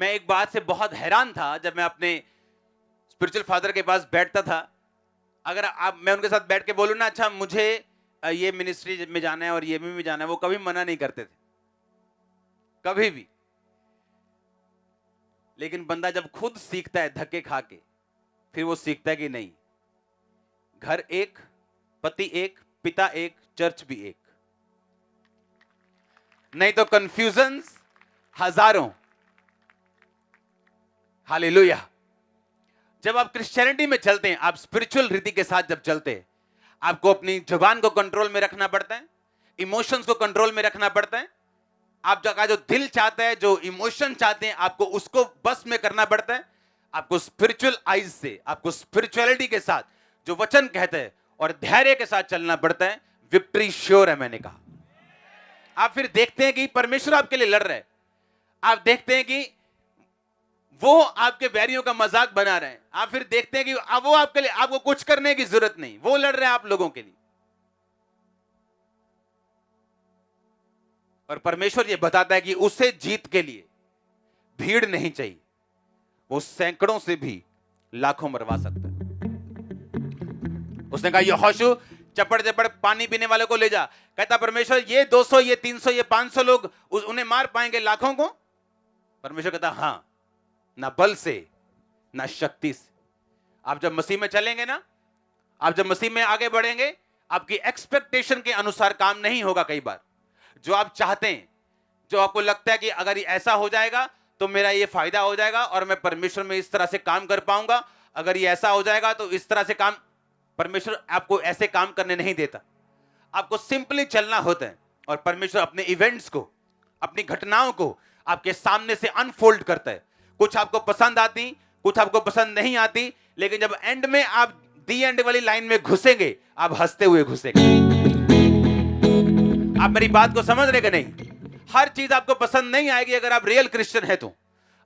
मैं एक बात से बहुत हैरान था जब मैं अपने स्पिरिचुअल फादर के पास बैठता था। अगर मैं उनके साथ बैठ के बोलूं ना, अच्छा मुझे ये मिनिस्ट्री में जाना है और ये में भी जाना है, वो कभी मना नहीं करते थे, कभी भी। लेकिन बंदा जब खुद सीखता है धक्के खा के, फिर वो सीखता है कि नहीं, घर एक, पति एक, पिता एक, चर्च भी एक, नहीं तो कंफ्यूजन्स हजारों। हालेलुया। जब आप क्रिश्चियनिटी में चलते हैं, आप स्पिरिचुअल रीति के साथ जब चलते हैं, आपको अपनी जुबान को कंट्रोल में रखना पड़ता है, इमोशंस को कंट्रोल में रखना पड़ता है। आप जगह जो दिल चाहता है, जो इमोशन चाहते हैं, आपको उसको बस में करना पड़ता है। आपको स्पिरिचुअल आइज से, आपको स्पिरिचुअलिटी के साथ जो वचन कहते हैं और धैर्य के साथ चलना पड़ता है। विक्ट्री श्योर है, मैंने कहा। आप फिर देखते हैं कि परमेश्वर आपके लिए लड़ रहा है। आप देखते हैं कि वो आपके बैरियों का मजाक बना रहे हैं। आप फिर देखते हैं कि अब वो आपके लिए, आपको कुछ करने की जरूरत नहीं, वो लड़ रहे हैं आप लोगों के लिए। और परमेश्वर ये बताता है कि उसे जीत के लिए भीड़ नहीं चाहिए, वो सैकड़ों से भी लाखों मरवा सकता है। उसने कहा यहोशू, चपड़ चपड़ पानी पीने वाले को ले जा। कहता परमेश्वर, ये 200, ये 300, ये 500 लोग उन्हें मार पाएंगे लाखों को? परमेश्वर कहता हां, ना बल से ना शक्ति से। आप जब मसीह में चलेंगे ना, आप जब मसीह में आगे बढ़ेंगे, आपकी एक्सपेक्टेशन के अनुसार काम नहीं होगा। कई बार जो आप चाहते हैं, जो आपको लगता है कि अगर ये ऐसा हो जाएगा तो मेरा ये फायदा हो जाएगा और मैं परमेश्वर में इस तरह से काम कर पाऊंगा, अगर ये ऐसा हो जाएगा तो इस तरह से काम, परमेश्वर आपको ऐसे काम करने नहीं देता। आपको सिंपली चलना होता है और परमेश्वर अपने इवेंट्स को, अपनी घटनाओं को आपके सामने से अनफोल्ड करता है। कुछ आपको पसंद आती, कुछ आपको पसंद नहीं आती, लेकिन जब एंड में आप दी एंड वाली लाइन में घुसेंगे, आप हंसते हुए घुसेंगे। आप मेरी बात को समझ रहे कि नहीं? हर चीज आपको पसंद नहीं आएगी अगर आप रियल क्रिश्चियन है तो।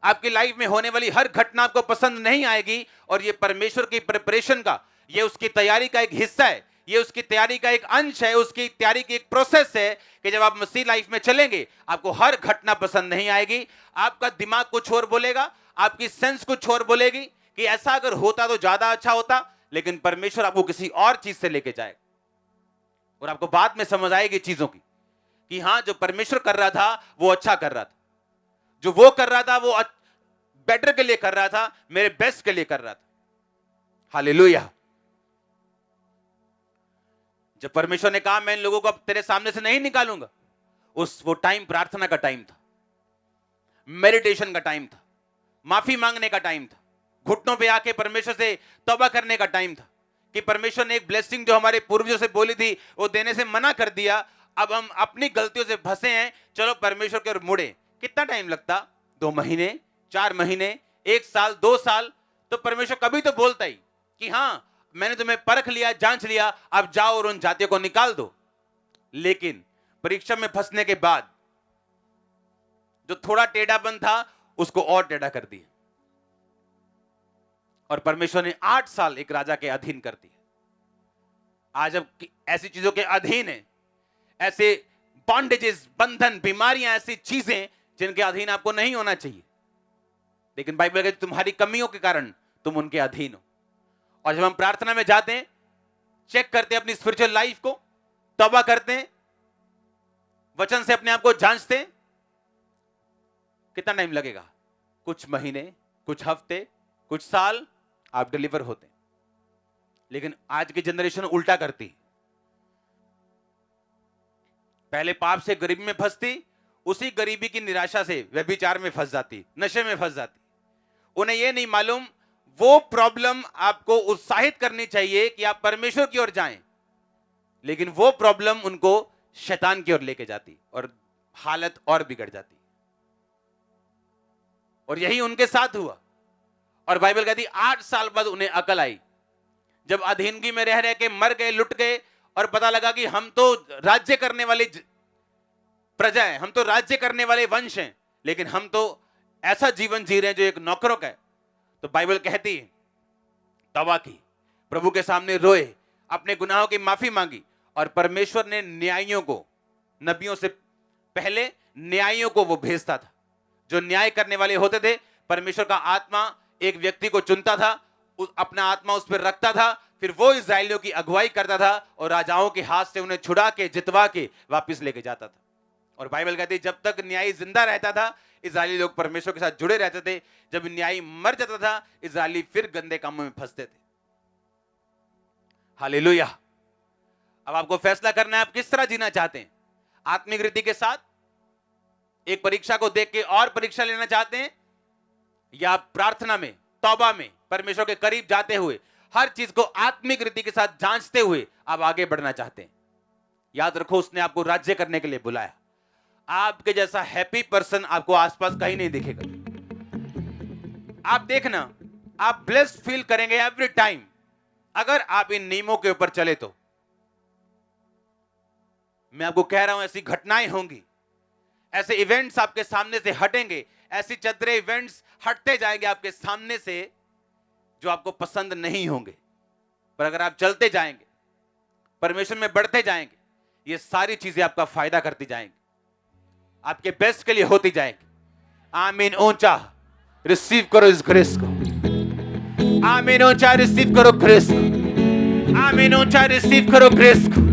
आपकी लाइफ में होने वाली हर घटना आपको पसंद नहीं आएगी, और ये परमेश्वर की प्रिपरेशन का, ये उसकी तैयारी का एक हिस्सा है, ये उसकी तैयारी का एक अंश है, उसकी तैयारी की एक प्रोसेस है कि जब आप मसीह लाइफ में चलेंगे, आपको हर घटना पसंद नहीं आएगी। आपका दिमाग कुछ और बोलेगा, आपकी सेंस कुछ और बोलेगी कि ऐसा अगर होता तो ज्यादा अच्छा होता, लेकिन परमेश्वर आपको किसी और चीज से लेके जाएगा। और आपको बाद में समझ आएगी चीजों की कि हां, जो परमेश्वर कर रहा था वो अच्छा कर रहा था, जो वो कर रहा था वो बेटर के लिए कर रहा था, मेरे बेस्ट के लिए कर रहा था। हालेलुया। जब परमेश्वर ने कहा मैं इन लोगों को अब तेरे सामने से नहीं निकालूंगा, वो टाइम प्रार्थना का टाइम था, मेडिटेशन का टाइम था, माफी मांगने का टाइम था, घुटनों पे आके परमेश्वर से तौबा करने का टाइम था कि परमेश्वर ने एक ब्लेसिंग जो हमारे पूर्वजों से बोली थी वो देने से मना कर दिया। अब हम अपनी गलतियों से फंसे हैं, चलो परमेश्वर की ओर मुड़े। कितना टाइम लगता? 2 महीने, 4 महीने, 1 साल, 2 साल? तो परमेश्वर कभी तो बोलता ही कि हां, मैंने तुम्हें परख लिया, जांच लिया, अब जाओ और उन जातियों को निकाल दो। लेकिन परीक्षा में फंसने के बाद जो थोड़ा टेढ़ापन था उसको और टेढ़ा कर दिया, और परमेश्वर ने 8 साल एक राजा के अधीन कर दिया। आज अब ऐसी चीजों के अधीन है, ऐसे बॉन्डेजेस, बंधन, बीमारियां, ऐसी चीजें जिनके अधीन आपको नहीं होना चाहिए, लेकिन बाइबल कहती तुम्हारी कमियों के कारण तुम उनके अधीन हो। और जब हम प्रार्थना में जाते हैं, चेक करते हैं अपनी स्पिरिचुअल लाइफ को, तौबा करते हैं, वचन से अपने आप को जांचते हैं, कितना टाइम लगेगा? कुछ महीने, कुछ हफ्ते, कुछ साल, आप डिलीवर होते हैं। लेकिन आज की जनरेशन उल्टा करती, पहले पाप से गरीबी में फंसती, उसी गरीबी की निराशा से व्यभिचार में फंस जाती, नशे में फंस जाती। उन्हें यह नहीं मालूम वो प्रॉब्लम आपको उत्साहित करनी चाहिए कि आप परमेश्वर की ओर जाएं, लेकिन वो प्रॉब्लम उनको शैतान की ओर लेके जाती और हालत और बिगड़ जाती। और यही उनके साथ हुआ। और बाइबल कहती 8 साल बाद उन्हें अकल आई, जब अधीनगी में रह के मर गए, लुट गए, और पता लगा कि हम तो राज्य करने वाली प्रजा है, हम तो राज्य करने वाले वंश हैं, लेकिन हम तो ऐसा जीवन जी रहे हैं जो एक नौकरों का है। तो बाइबल कहती है तौबा की, प्रभु के सामने रोए, अपने गुनाहों की माफी मांगी, और परमेश्वर ने न्यायियों को, नबियों से पहले न्यायियों को वो भेजता था जो न्याय करने वाले होते थे, परमेश्वर का आत्मा एक व्यक्ति को चुनता था, अपना आत्मा उस पर रखता था, फिर वो इस्राएलियों की अगुवाई करता था और राजाओं के हाथ से उन्हें छुड़ा के, जितवा के वापस लेके जाता था। और बाइबल कहती है जब तक न्यायी जिंदा रहता था, इस्राएली लोग परमेश्वर के साथ जुड़े रहते थे। जब न्यायी मर जाता था, इस्राएली फिर गंदे कामों में फंसते थे। हालेलुया। अब आपको फैसला करना है, आप किस तरह जीना चाहते हैं? आत्मिक रीति के साथ, एक परीक्षा को देख के और परीक्षा लेना चाहते हैं, या प्रार्थना में, तौबा में, परमेश्वर के करीब जाते हुए, हर चीज को आत्मिक रीति के साथ जांचते हुए आप आगे बढ़ना चाहते हैं? याद रखो, उसने आपको राज्य करने के लिए बुलाया। आपके जैसा हैप्पी पर्सन आपको आसपास कहीं नहीं दिखेगा। आप देखना, आप ब्लेस्ड फील करेंगे एवरी टाइम अगर आप इन नियमों के ऊपर चले तो। मैं आपको कह रहा हूं, ऐसी घटनाएं होंगी, ऐसे इवेंट्स आपके सामने से हटेंगे, ऐसी चदरे इवेंट्स हटते जाएंगे आपके सामने से जो आपको पसंद नहीं होंगे। पर अगर आप चलते जाएंगे, परमेश्वर में बढ़ते जाएंगे, ये सारी चीजें आपका फायदा करती जाएंगी, आपके बेस्ट के लिए होती जाएंगी। आमीन। ऊंचा रिसीव करो इस ग्रेस को। आमीन। ऊंचा रिसीव करो ग्रेस को। आमीन। ऊंचा रिसीव करो ग्रेस को।